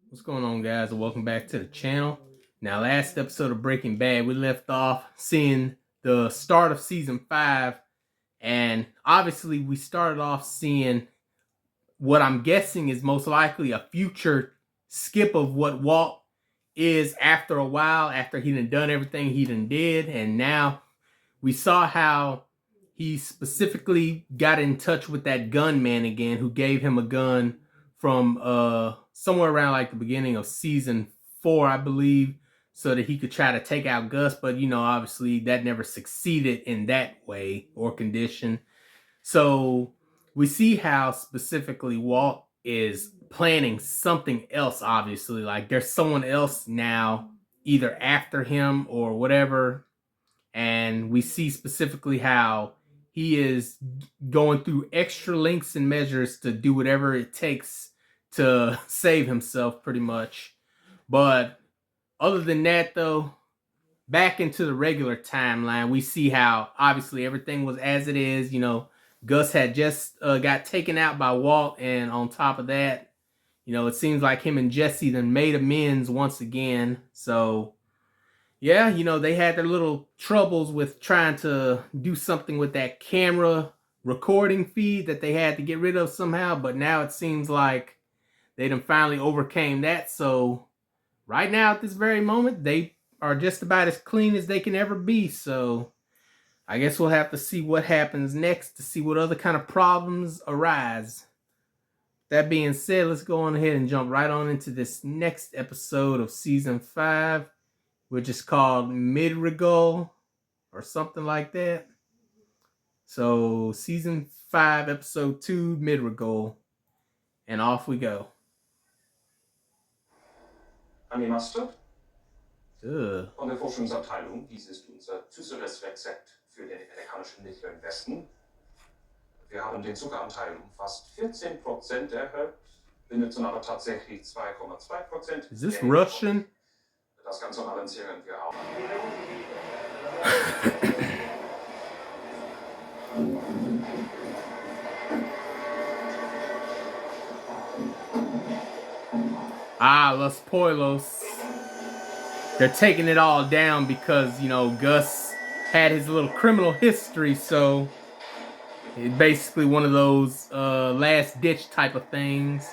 What's going on, guys, and welcome back to the channel. Now, last episode of Breaking Bad, we left off seeing the start of season 5, and obviously we started off seeing what I'm guessing is most likely a future skip of what Walt is after a while, after he done everything he did, and now we saw how he specifically got in touch with that gunman again, who gave him a gun from somewhere around like the beginning of season 4, I believe, so that he could try to take out Gus. But obviously that never succeeded in that way or condition. So we see how specifically Walt is planning something else. Obviously, like there's someone else now either after him or whatever. And we see specifically how he is going through extra lengths and measures to do whatever it takes to save himself, pretty much. But other than that, though, back into the regular timeline, we see how obviously everything was as it is. Gus had just got taken out by Walt, and on top of that, it seems like him and Jesse then made amends once again. So yeah, they had their little troubles with trying to do something with that camera recording feed that they had to get rid of somehow, but now it seems like they done finally overcame that. So right now at this very moment, they are just about as clean as they can ever be. So I guess we'll have to see what happens next to see what other kind of problems arise. That being said, let's go on ahead and jump right on into this next episode of season 5, which is called Madrigal or something like that. So season 5, episode 2, Madrigal, and off we go. Anni-Master? Ugh. Von der Forschungsabteilung, dies ist unser Zuckerrezept für den amerikanischen Mittleren Westen. Wir haben den Zuckeranteil um fast 14% erhöht, benutzen aber tatsächlich 2,2%. Is this Russian? Das Ganze balancieren wir auch. Los Poilos. They're taking it all down because, Gus had his little criminal history, so it's basically one of those last-ditch type of things.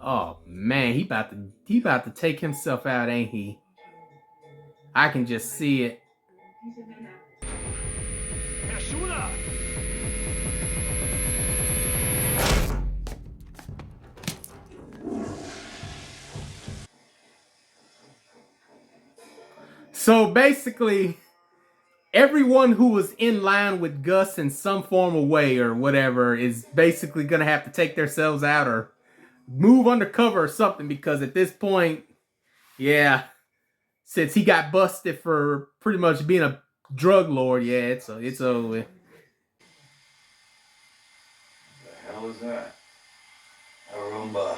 Oh man, he about to take himself out, ain't he? I can just see it. So basically, everyone who was in line with Gus in some form of way or whatever is basically going to have to take themselves out or move undercover or something, because at this point, yeah, since he got busted for pretty much being a drug lord, yeah, it's over. The hell is that? A Roomba.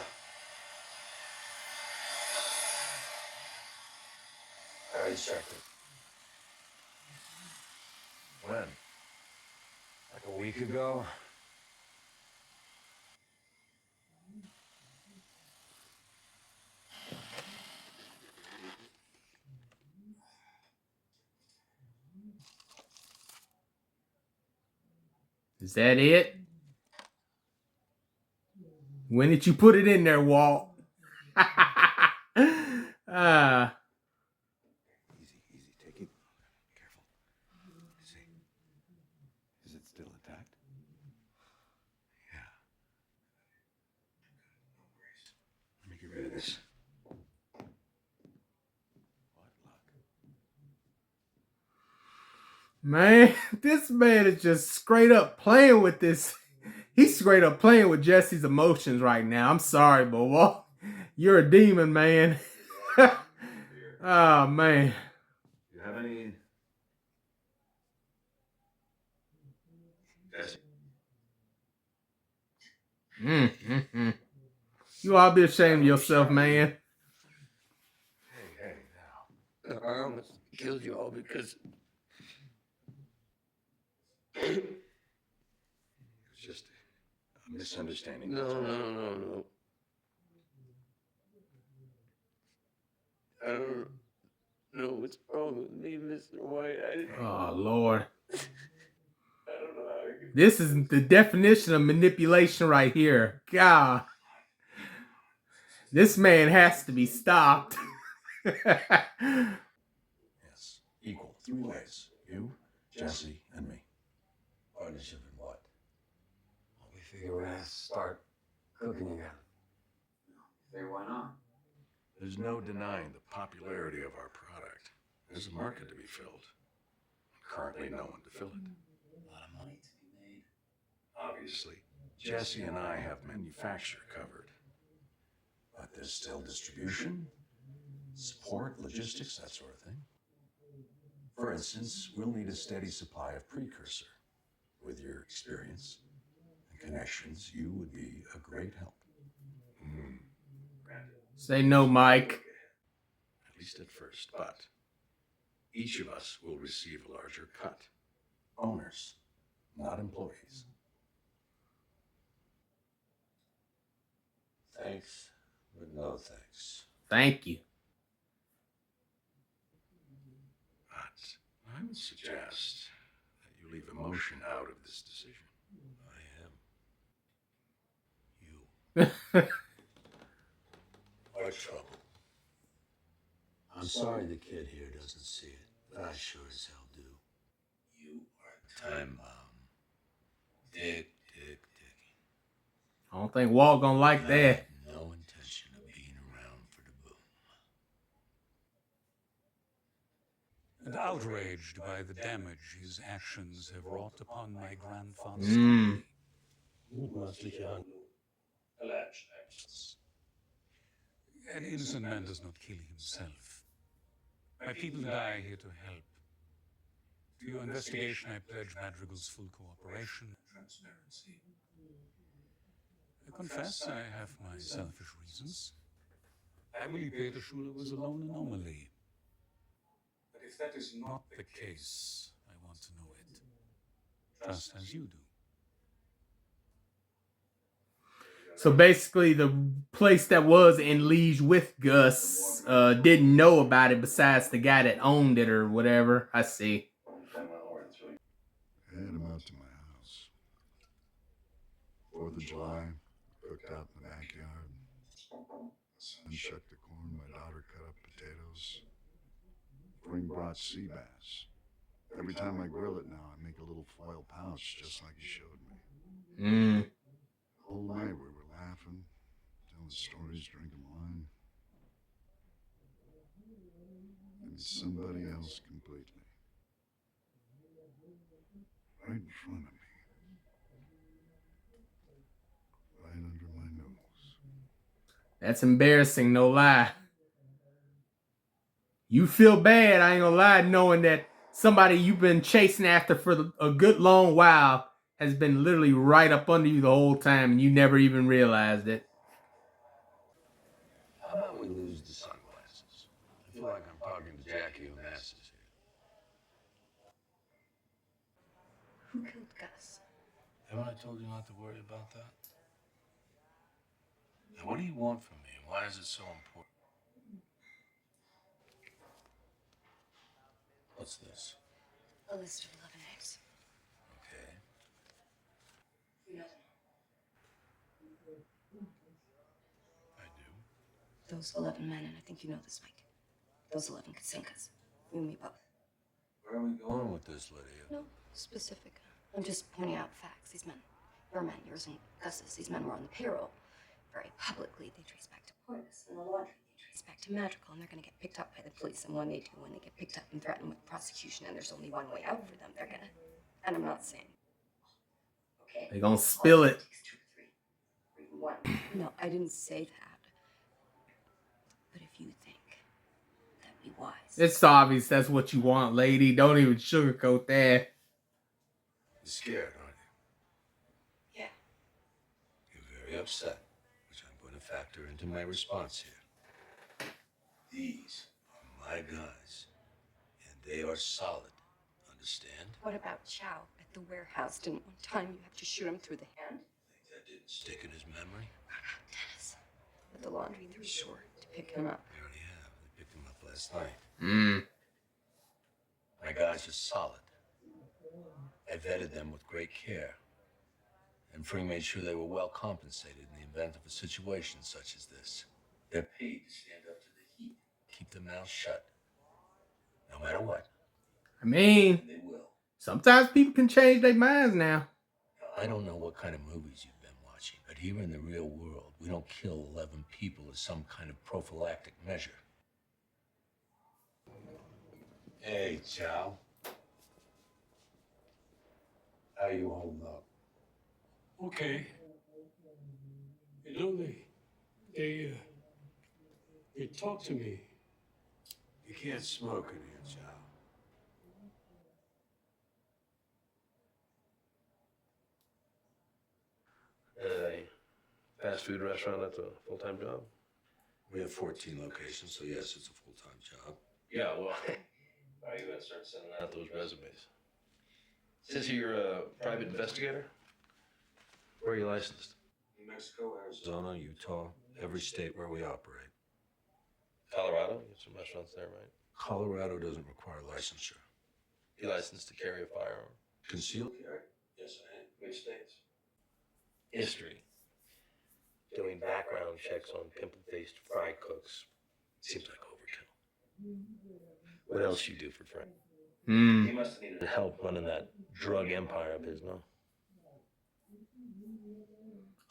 I already checked it. When? Like a week ago? Is that it? When did you put it in there, Walt? Easy, take it. Careful. See. Is it still intact? Yeah. Let me get rid of this. What luck. Man, this man is just straight up playing with this. He's straight up playing with Jesse's emotions right now. I'm sorry, but Walt, you're a demon, man. Oh, man. You have any... You ought to be ashamed of yourself, man. Hey, now. I almost killed you all because It was just a misunderstanding. No. I don't know what's wrong with me, Mr. White. Oh, Lord. I don't know how I can... This is the definition of manipulation right here. God. This man has to be stopped. Yes, equal. 3 ways. You, Jesse, and me. Partnership in what? Well, we figure we're gonna start cooking again. Figure why not? There's no denying the popularity of our product. There's a market to be filled. Currently, no one to fill it. A lot of money to be made. Obviously, Jesse and I have manufacture covered. But there's still distribution, support, logistics, that sort of thing. For instance, we'll need a steady supply of precursor. With your experience and connections, you would be a great help. Say no, Mike. At least at first, but each of us will receive a larger cut. Owners, not employees. Thanks, but no thanks. Thank you. But I would suggest that you leave emotion out of this decision. I am. You are trouble. I'm sorry the kid here doesn't see it, but I sure as hell do. You are time bomb. Dick. I don't think Walt gonna like I that. have no intention of being around for the boom. And outraged by the damage his actions have wrought upon my grandfather's Mm. company. Alleged actions. An innocent man does not kill himself. My people die here to help. To your investigation, I pledge Madrigal's full cooperation and transparency. I confess I have my selfish reasons. I believe Peter Schuler was a lone anomaly. But if that is not the case, I want to know it. Just as you do. So basically, the place that was in Liege with Gus didn't know about it besides the guy that owned it or whatever. I see. I had him out to my house. 4th of July, cooked out in the backyard. My son shucked the corn, my daughter cut up potatoes. Spring brought sea bass. Every time I grill it now, I make a little foil pouch just like he showed me. Mm. The whole night we were laughing, telling stories, drinking wine. And somebody else completely. Right in front of me. Right under my nose. That's embarrassing, no lie. You feel bad, I ain't gonna lie, knowing that somebody you've been chasing after for a good long while has been literally right up under you the whole time and you never even realized it. How about we lose the sunglasses? I feel like I'm talking to Jackie Onassis here. Who killed Gus? Haven't I told you not to worry about that? Now, what do you want from me, and why is it so important? What's this? A list of 11 names. Okay. You know them. I do. Those 11 men, and I think you know this, Mike. Those 11 Kasinkas. You and me both. Where are we going with this, Lydia? No specific. I'm just pointing out facts. These men, your men, yours and Gus's, these men were on the payroll. Very publicly, they trace back to Portis and the laundry. They trace back to Madrigal, and they're going to get picked up by the police. And when they do, when they get picked up and threatened with prosecution, and there's only one way out for them, they're going to. And I'm not saying. Okay. They're gonna spill it. Takes 2 to 3, or even 1. No, I didn't say that. But if you think that'd be wise. It's obvious that's what you want, lady. Don't even sugarcoat that. You're scared, aren't you? Yeah. You're very upset, which I'm going to factor into my response here. These are my guys, and they are solid. Understand? What about Chow at the warehouse. Didn't one time you have to shoot him through the hand? That didn't stick in his memory. Dennis. But the laundry threw short to pick him up. They already have. They picked him up last night. Hmm. My guys are solid. I vetted them with great care. And Fring made sure they were well compensated in the event of a situation such as this. They're paid to stand up to the heat. Keep their mouths shut. No matter what. I mean, And they will. sometimes people can change their minds now. Now, I don't know what kind of movies you've been watching, but here in the real world, we don't kill 11 people as some kind of prophylactic measure. Hey, Chow. How you holding up? Okay. You know, they talk to me. You can't smoke in here, Chow. A fast food restaurant, that's a full-time job? We have 14 locations, so yes, it's a full-time job. Yeah, well, are you gonna start sending out those resumes? Says here you're a private investigator? Where are you licensed? New Mexico, Arizona, Utah, every state where we operate. Colorado? You have some restaurants there, right? Colorado doesn't require licensure. You licensed to carry a firearm? Concealed carry? Yes, I am. Which states? History. Doing background checks on pimple-faced fry cooks. Seems like overkill. What else you do for Frank? Hmm. He must have needed help running that drug empire of his, no?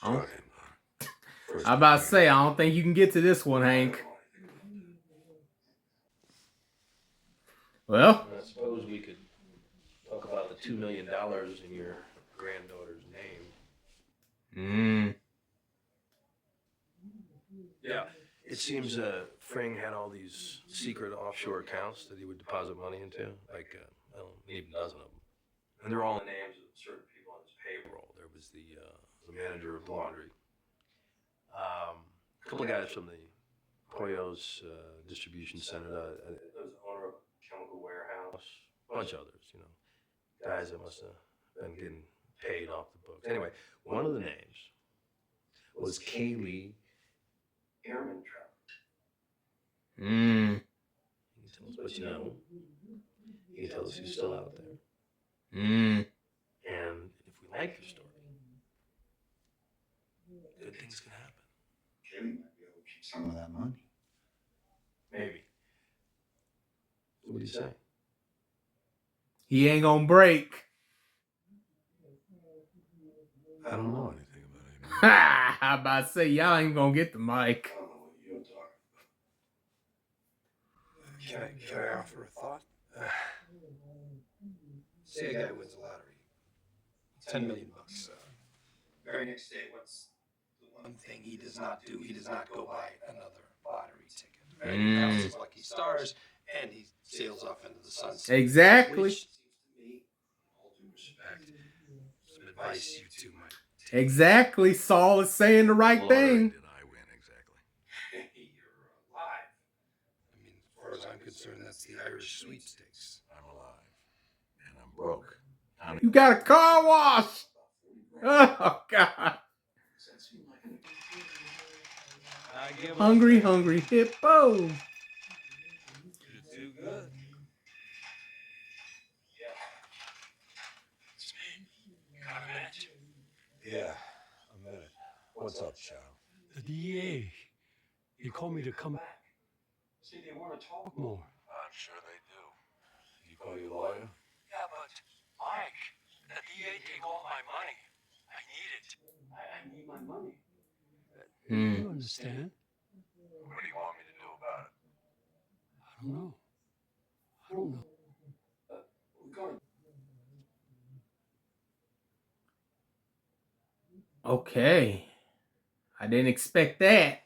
Oh. Drug empire. First I'm about to say, I don't think you can get to this one, Hank. Well, I suppose we could talk about the $2 million in your granddaughter's name. Hmm. Yeah, it seems Fring had all these secret offshore accounts that he would deposit money into, like even a dozen of them. And they're all in the names of certain people on his payroll. There was the manager of the laundry, a couple of guys from the Pollo's distribution center, there was the owner of a chemical warehouse, a bunch of others, you know, guys that must have been getting paid off the books. Anyway, one of the names was Kaylee Airman Trout. Hmm. You can tell us what you know. You can tell us who's still out there. Hmm. And if we like your story, good things can happen. Kaylee might be able to keep some of that money. Maybe. So what do you say? He ain't gonna break. I don't know anything about it. Ha! I about to say, y'all ain't gonna get the mic. I don't know what you're talking about. Can I offer a thought? Say a guy wins the lottery. $10 million. Very next day, what's the one thing he does not do? He does not go buy another lottery ticket. Right? He counts his lucky stars and he sails off into the sunset. Exactly. Which seems to me, all due respect, some advice you two might take. Exactly. Saul is saying the right thing. Did I win exactly? You're alive. I mean, as far as I'm concerned, that's the Irish sweepstakes. I'm alive. And I'm broke. You got a car wash. Oh, God. Hungry, hungry hippo. Too good. It's me. Got a minute? Yeah, a minute. What's up, Chow? The DEA. He called me to come back. See, they want to talk more. I'm sure they do. Did you call your lawyer? Yeah, but Mike, the DEA take all my money. I need it. I need my money. You understand? What do you want me to do about it? I don't know. I don't know. We gotta. Okay. I didn't expect that.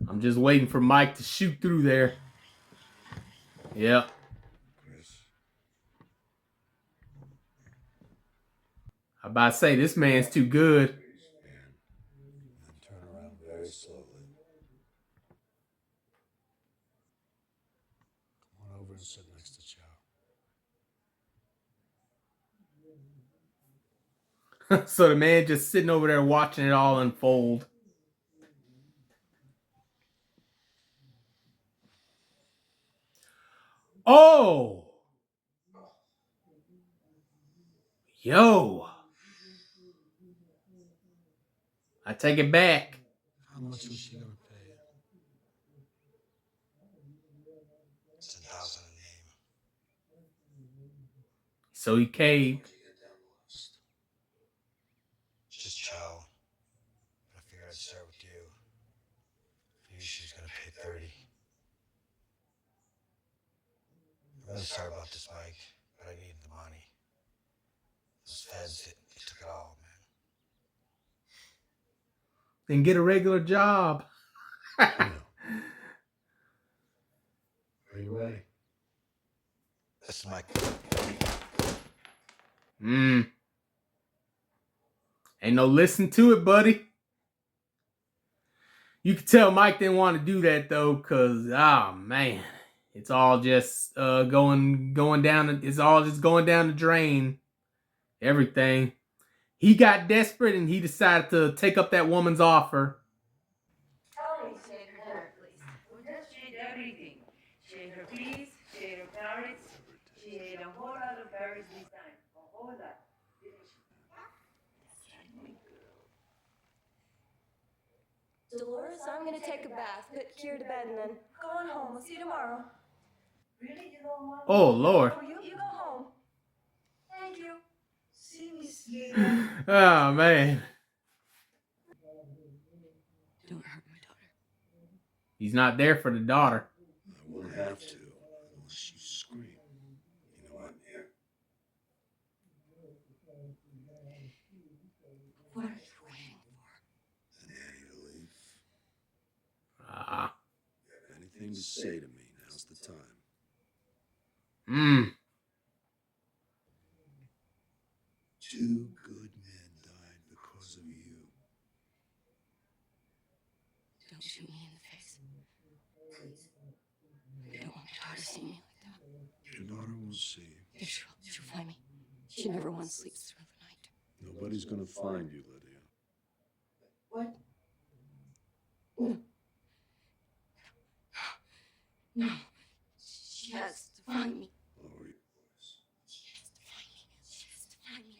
I'm just waiting for Mike to shoot through there. Yeah. Chris? I'm about to say, this man's too good. And then turn So the man just sitting over there watching it all unfold. Oh! Yo! I take it back. How much was she gonna pay? It's $1,000 a name. So he caved. Just Chow. I figured I'd start with you. For you, she's gonna pay 30. I'm really sorry about this, Mike, but I needed the money. Those feds, they took it all, man. Then get a regular job. I know. Are you ready? This is Mike. Ain't no listen to it, buddy. You can tell Mike didn't want to do that though, cause man, it's all just going down. It's all just going down the drain. Everything. He got desperate and he decided to take up that woman's offer. Tony stayed her dinner, please. We just ate everything. She ate her peas, she ate her carrots, she ate a whole lot of berries this time. A whole lot. Dolores, I'm gonna take a bath, put Kira to bed, and then go on home. We'll see you tomorrow. Really? You don't want Oh Lord. Oh, you go home. Thank you. see me later? Oh man. Don't hurt my daughter. He's not there for the daughter. I won't have to unless you scream. You know I'm here. What are you waiting for? An Annie to leave. Ah. If you have anything to say to me, now's the time. Two good men died because of you. Don't shoot me in the face. Please. I don't want my daughter seeing me like that. Your daughter will see you. Yeah, she'll find me. She never once sleeps through the night. Nobody's gonna find you, Lydia. What? No. She has to find me. Lower your voice. She has to find me. She has to find me.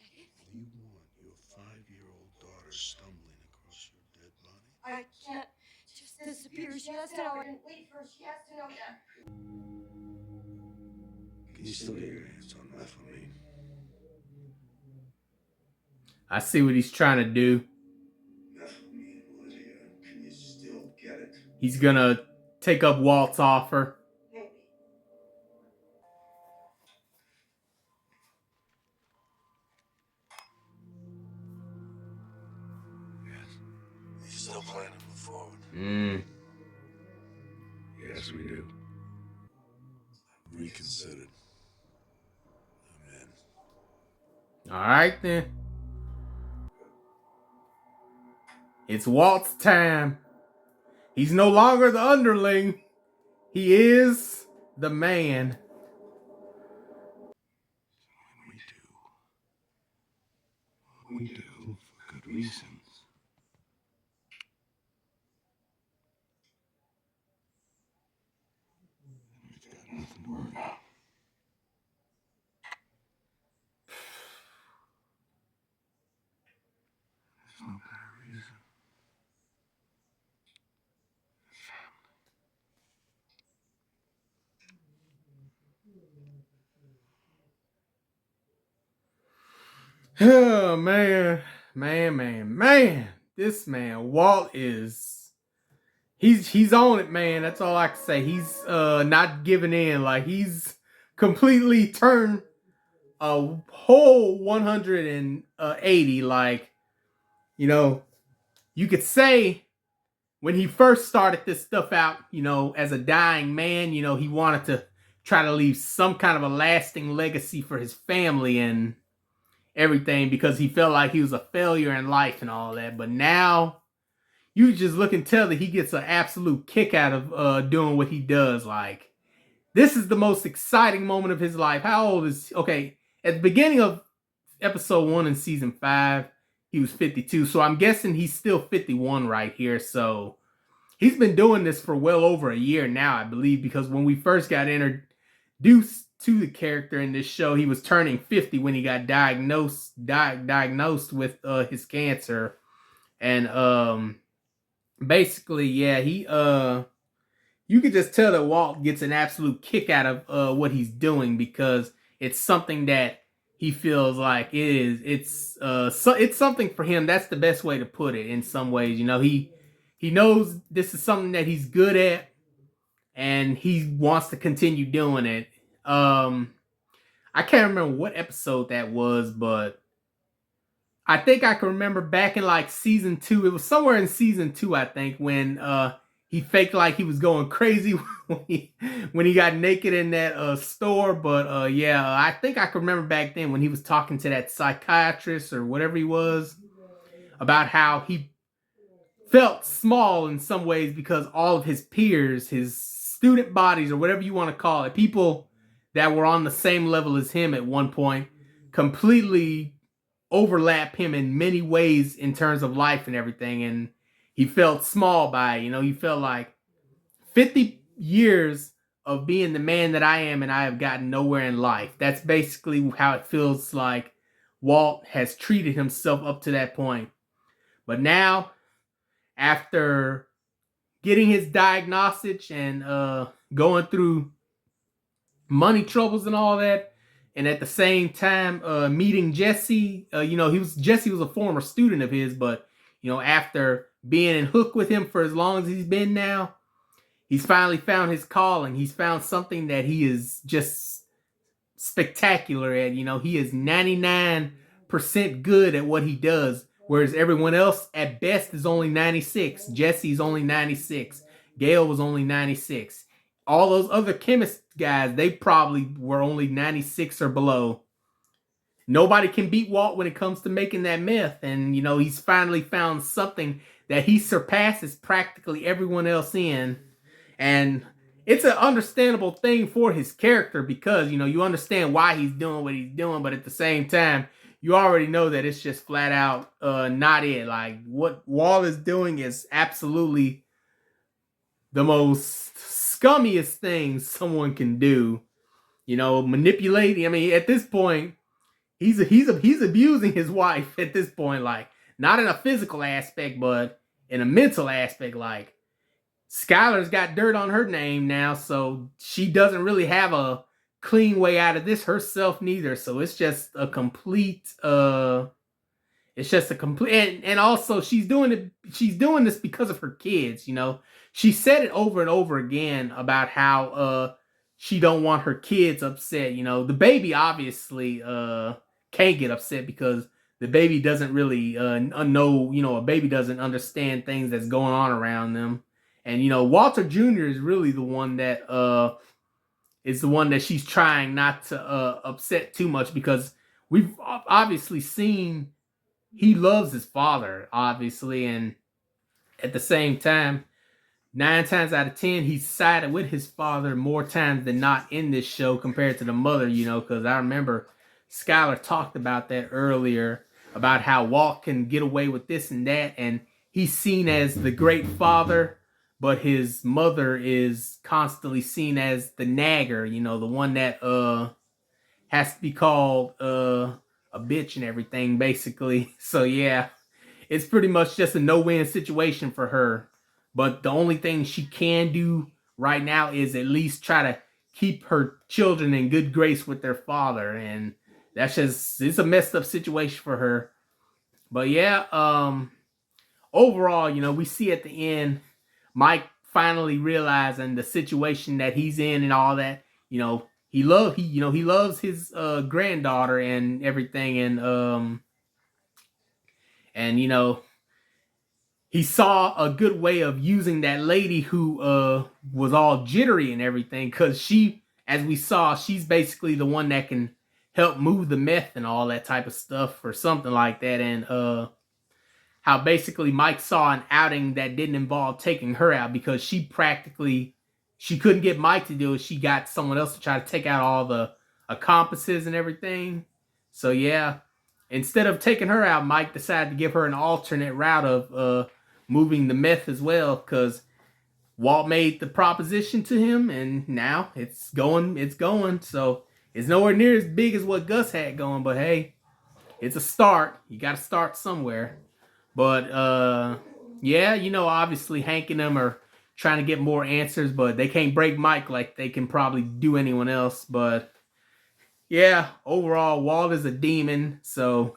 Do you want your 5-year-old daughter stumbling across your dead body? I can't just disappear. She has to know. I didn't leave her. She has to know that. Can you still get your hands on methamphetamine? I see what he's trying to do. Methamphetamine, Lydia. Can you still get it? He's gonna take up Walt's offer. Maybe. Yes. You still plan to move forward? Yes, we do. I've reconsidered. I'm in. All right then. It's Walt's time. He's no longer the underling. He is the man. We do for good reasons. We've got nothing to worry about. There's no better reason. Oh man. This man, Walt he's on it, man. That's all I can say. He's not giving in. Like he's completely turned a whole 180. Like, you know, you could say when he first started this stuff out, you know, as a dying man, you know, he wanted to try to leave some kind of a lasting legacy for his family and everything because he felt like he was a failure in life and all that. But now you just look and tell that he gets an absolute kick out of doing what he does. Like, this is the most exciting moment of his life. How old is... Okay, at the beginning of episode 1 in season 5, he was 52. So I'm guessing he's still 51 right here. So he's been doing this for well over a year now, I believe, because when we first got introduced to the character in this show, he was turning 50 when he got diagnosed with his cancer. And basically, yeah, you could just tell that Walt gets an absolute kick out of what he's doing, because it's something that he feels like it's something for him. That's the best way to put it. In some ways, he knows this is something that he's good at, and he wants to continue doing it. I can't remember what episode that was, but I think I can remember back in like season 2. It was somewhere in season 2, I think, when he faked like he was going crazy when he got naked in that store. But yeah, I think I can remember back then when he was talking to that psychiatrist or whatever he was, about how he felt small in some ways because all of his peers, his student bodies, or whatever you want to call it, people that were on the same level as him at one point, completely overlap him in many ways in terms of life and everything. And he felt small by it. He felt like 50 years of being the man that I am, and I have gotten nowhere in life. That's basically how it feels like Walt has treated himself up to that point. But now, after getting his diagnosis and going through money troubles and all that, and at the same time meeting Jesse, Jesse was a former student of his, but after being in hook with him for as long as he's been now, he's finally found his calling. He's found something that he is just spectacular at. He is 99% good at what he does, whereas everyone else at best is only 96. Jesse's only 96. Gail was only 96. All those other chemist guys, they probably were only 96 or below. Nobody can beat Walt when it comes to making that meth. And, he's finally found something that he surpasses practically everyone else in. And it's an understandable thing for his character, because, you understand why he's doing what he's doing. But at the same time, you already know that it's just flat out not it. Like, what Walt is doing is absolutely the most scummiest thing someone can do. Manipulating. I mean, at this point, he's abusing his wife at this point. Like, not in a physical aspect, but in a mental aspect. Like, Skylar's got dirt on her name now, so she doesn't really have a clean way out of this herself neither. So it's just a complete and also she's doing this because of her kids. She said it over and over again about how she don't want her kids upset. The baby obviously can't get upset, because the baby doesn't really know, a baby doesn't understand things that's going on around them. And Walter Jr. is really the one that she's trying not to upset too much, because we've obviously seen he loves his father, obviously, and at the same time, 9 times out of 10, he's sided with his father more times than not in this show compared to the mother, because I remember Skylar talked about that earlier, about how Walt can get away with this and that, and he's seen as the great father, but his mother is constantly seen as the nagger, the one that has to be called a bitch and everything, basically. So yeah, it's pretty much just a no-win situation for her. But the only thing she can do right now is at least try to keep her children in good grace with their father. And it's a messed up situation for her. But yeah, overall, we see at the end, Mike finally realizing the situation that he's in and all that. He loves his granddaughter and everything, and he saw a good way of using that lady who was all jittery and everything, because she, as we saw, she's basically the one that can help move the meth and all that type of stuff or something like that. And how basically Mike saw an outing that didn't involve taking her out, because she couldn't get Mike to do it. She got someone else to try to take out all the accomplices and everything. So yeah. instead of taking her out, Mike decided to give her an alternate route of moving the meth as well, because Walt made the proposition to him, and now it's going. So it's nowhere near as big as what Gus had going, but hey, it's a start. You got to start somewhere. But yeah, you know, obviously Hank and them are trying to get more answers, but they can't break Mike like they can probably do anyone else. But yeah, overall, Walt is a demon, so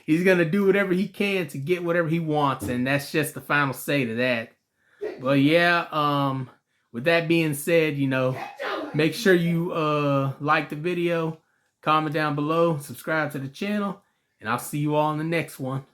he's gonna do whatever he can to get whatever he wants, and that's just the final say to that. But yeah, with that being said, you know, make sure you like the video, comment down below, subscribe to the channel, and I'll see you all in the next one.